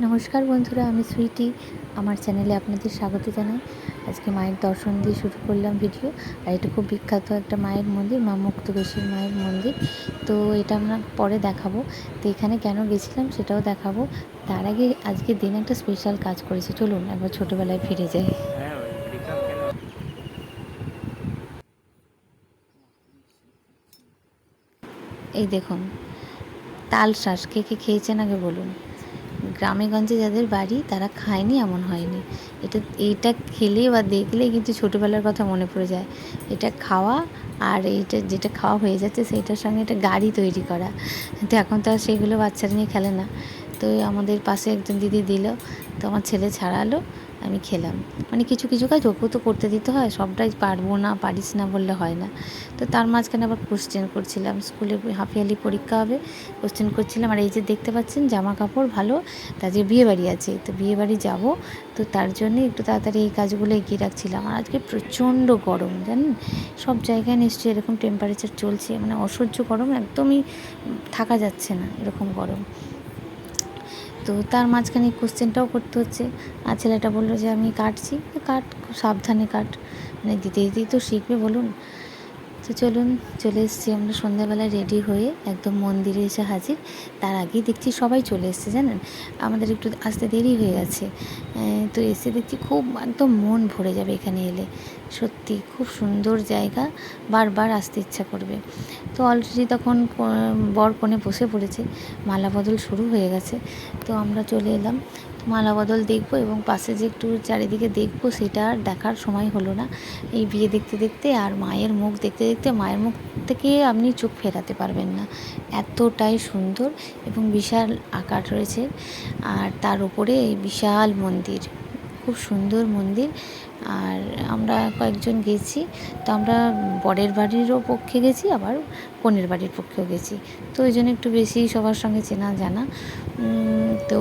নমস্কার বন্ধুরা, আমি সুইটি। আমার চ্যানেলে আপনাদের স্বাগত জানাই। আজকে মায়ের দর্শন দিয়ে শুরু করলাম ভিডিও। আর এটা খুব বিখ্যাত একটা মায়ের মন্দির, মা মুক্তকেশীর মায়ের মন্দির। তো এটা আমরা পরে দেখাবো। তো এখানে কেন গেছিলাম সেটাও দেখাবো। তার আগে আজকের দিনে একটা স্পেশাল কাজ করেছি, চলুন একবার ছোটোবেলায় ফিরে যাই। এই দেখুন, তাল শাঁস কে কে খেয়েছেন আগে বলুন। গ্রামে গঞ্জে যাদের বাড়ি তারা খায়নি এমন হয়নি। এইটা খেলে বা দেখলে কিন্তু ছোটোবেলার কথা মনে পড়ে যায়। এটা খাওয়া আর এইটা যেটা খাওয়া হয়ে যাচ্ছে সেইটার সঙ্গে একটা গাড়ি তৈরি করা। তো এখন তো আর সেগুলো বাচ্চারা নিয়ে খেলে না। তো আমাদের পাশে একজন দিদি দিল, তো আমার ছেলে ছাড়ালো, আমি খেলাম। মানে কিছু কিছু কাজ ওকেও তো করতে দিতে হয়, সবটাই পারবো না, পারিস না বললে হয় না। তো তার মাঝখানে আবার কোশ্চেন করছিলাম, স্কুলে হাফ ইয়ারলি পরীক্ষা হবে, কোশ্চেন করছিলাম। আর এই যে দেখতে পাচ্ছেন জামা কাপড় ভালো, তা যে বিয়েবাড়ি আছে, তো বিয়েবাড়ি যাব, তো তার জন্যে একটু তাড়াতাড়ি এই কাজগুলো এগিয়ে রাখছিলাম। আর আজকে প্রচণ্ড গরম জানেন, সব জায়গায় নিশ্চয়ই এরকম টেম্পারেচার চলছে, মানে অসহ্য গরম, একদমই থাকা যাচ্ছে না এরকম গরম। তো তার মাঝখানে কোশ্চেনটাও করতে হচ্ছে। আর ছেলেটা বললো যে আমি কাটছি, কাট, খুব সাবধানে কাট, মানে দিতে দিতেই তো শিখবে বলুন। তো চলুন, চলে এসেছি আমরা সন্ধ্যাবেলায় রেডি হয়ে একদম মন্দিরে এসে হাজির। তার আগেই দেখছি সবাই চলে এসছে জানেন, আমাদের একটু আসতে দেরি হয়ে গেছে। তো এসে দেখছি খুব একদম মন ভরে যাবে এখানে এলে। সত্যি খুব সুন্দর জায়গা, বারবার আসতে ইচ্ছা করবে। তো অলরেডি তখন বর কনে বসে পড়েছে, মালা বদল শুরু হয়ে গেছে। তো আমরা চলে এলাম, মালা বদল দেখবো এবং পাশে যে একটু চারিদিকে দেখবো সেটা আর দেখার সময় হলো না। এই বিয়ে দেখতে দেখতে আর মায়ের মুখ দেখতে দেখতে মায়ের মুখ থেকে আপনি চোখ ফেরাতে পারবেন না, এতটাই সুন্দর এবং বিশাল আকার রয়েছে। আর তার উপরে এই বিশাল মন্দির, খুব সুন্দর মন্দির। আর আমরা কয়েকজন গেছি, তো আমরা বরের বাড়িরও পক্ষে গেছি, আবার কনের বাড়ির পক্ষেও গেছি। তো ওই জন্য একটু বেশি সবার সঙ্গে চেনা জানা। তো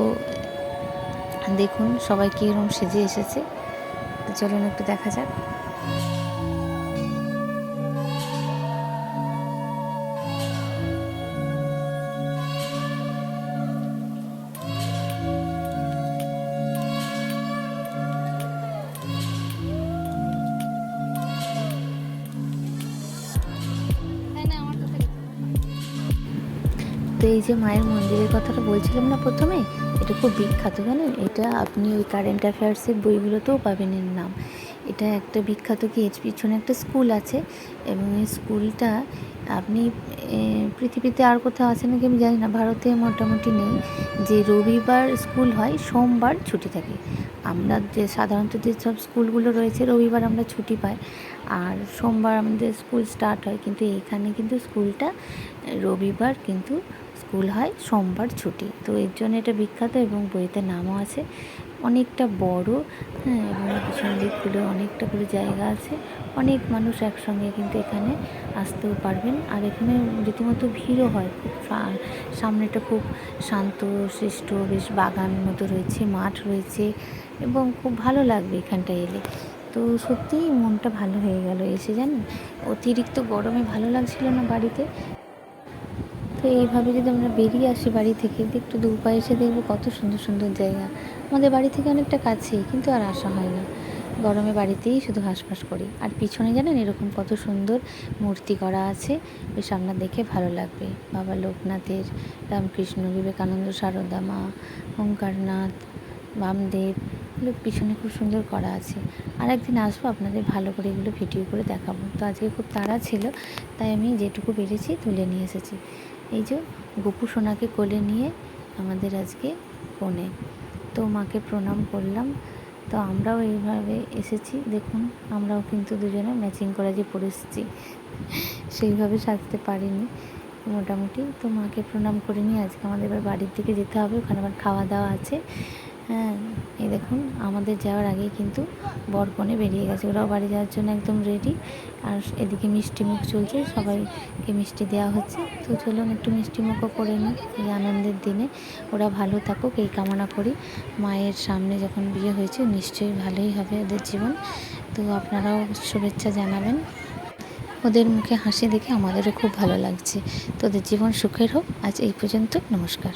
দেখুন সবাই কীরকম সেজে এসেছে, তো চলুন একটু দেখা যাক। তো এই যে মায়ের মন্দিরের কথাটা বলছিলাম না প্রথমে, এটা খুব বিখ্যাত জানেন। এটা আপনি ওই কারেন্ট অ্যাফেয়ার্সের বইগুলোতেও পাবেন এর নাম। এটা একটা বিখ্যাত, কি এর পিছনে একটা স্কুল আছে, এবং এই স্কুলটা আপনি পৃথিবীতে আর কোথাও আছে নাকি আমি জানি না, ভারতে মোটামুটি নেই যে রবিবার স্কুল হয়, সোমবার ছুটি থাকে। আমরা যে সাধারণত যেসব স্কুলগুলো রয়েছে রবিবার আমরা ছুটি পাই, আর সোমবার আমাদের স্কুল স্টার্ট হয়, কিন্তু এখানে কিন্তু স্কুলটা রবিবার কিন্তু স্কুল হয়, সোমবার ছুটি। তো এর জন্য এটা বিখ্যাত এবং বইতে নামও আছে। অনেকটা বড়, হ্যাঁ, এবং পিছন দিকগুলো অনেকটা করে জায়গা আছে। অনেক মানুষ একসঙ্গে কিন্তু এখানে আসতেও পারবেন। আর এখানে রীতিমতো ভিড়ও হয় খুব। সামনেটা খুব শান্ত শিষ্ট, বেশ বাগান মতো রয়েছে, মাঠ রয়েছে, এবং খুব ভালো লাগবে এখানটায় এলে। তো সত্যিই মনটা ভালো হয়ে গেল এসে জানেন। অতিরিক্ত গরমে ভালো লাগছিল না বাড়িতে। তো এইভাবে যদি আমরা বেরিয়ে আসি বাড়ি থেকে, একটু দূর পায়ে এসে দেখবো কত সুন্দর সুন্দর জায়গা। আমাদের বাড়ি থেকে অনেকটা কাছেই, কিন্তু আর আসা হয় না, গরমে বাড়িতেই শুধু হাঁসফাঁস করি। আর পিছনে জানেন এরকম কত সুন্দর মূর্তি করা আছে, বেশ আপনার দেখে ভালো লাগবে। বাবা লোকনাথের, রামকৃষ্ণ, বিবেকানন্দ, সারদা মা, ওঙ্কারনাথ, বামদেব, এগুলো পিছনে খুব সুন্দর করা আছে। আর একদিন আসবো, আপনাদের ভালো করে এগুলো ভিডিও করে দেখাবো। তো আজকে খুব তাড়া ছিল, তাই আমি যেটুকু পেরেছি তুলে নিয়ে এসেছি। এই যে গোপু সোনাকে কোলে নিয়ে আমাদের আজকে কনে, তো মাকে প্রণাম করলাম। তো আমরাও এইভাবে এসেছি, দেখুন আমরাও কিন্তু দুজনে ম্যাচিং করে যে পরে এসেছি, সেইভাবে সাজতে পারিনি মোটামুটি। তো মাকে প্রণাম করে নিয়ে আজকে আমাদের এবার বাড়ির দিকে যেতে হবে, ওখানে আবার খাওয়া দাওয়া আছে। হ্যাঁ, এই দেখুন আমাদের যাওয়ার আগেই কিন্তু বর কনে বেরিয়ে গেছে, ওরাও বাড়ি যাওয়ার জন্য একদম রেডি। আর এদিকে মিষ্টি মুখ চলছে, সবাইকে মিষ্টি দেওয়া হচ্ছে। তো চলুন একটু মিষ্টি মুখও করে নিই এই আনন্দের দিনে। ওরা ভালো থাকুক এই কামনা করি। মায়ের সামনে যখন বিয়ে হয়েছে, নিশ্চয়ই ভালোই হবে ওদের জীবন। তো আপনারাও শুভেচ্ছা জানাবেন। ওদের মুখে হাসি দেখে আমাদেরও খুব ভালো লাগছে। তো ওদের জীবন সুখের হোক। আজ এই পর্যন্ত, নমস্কার।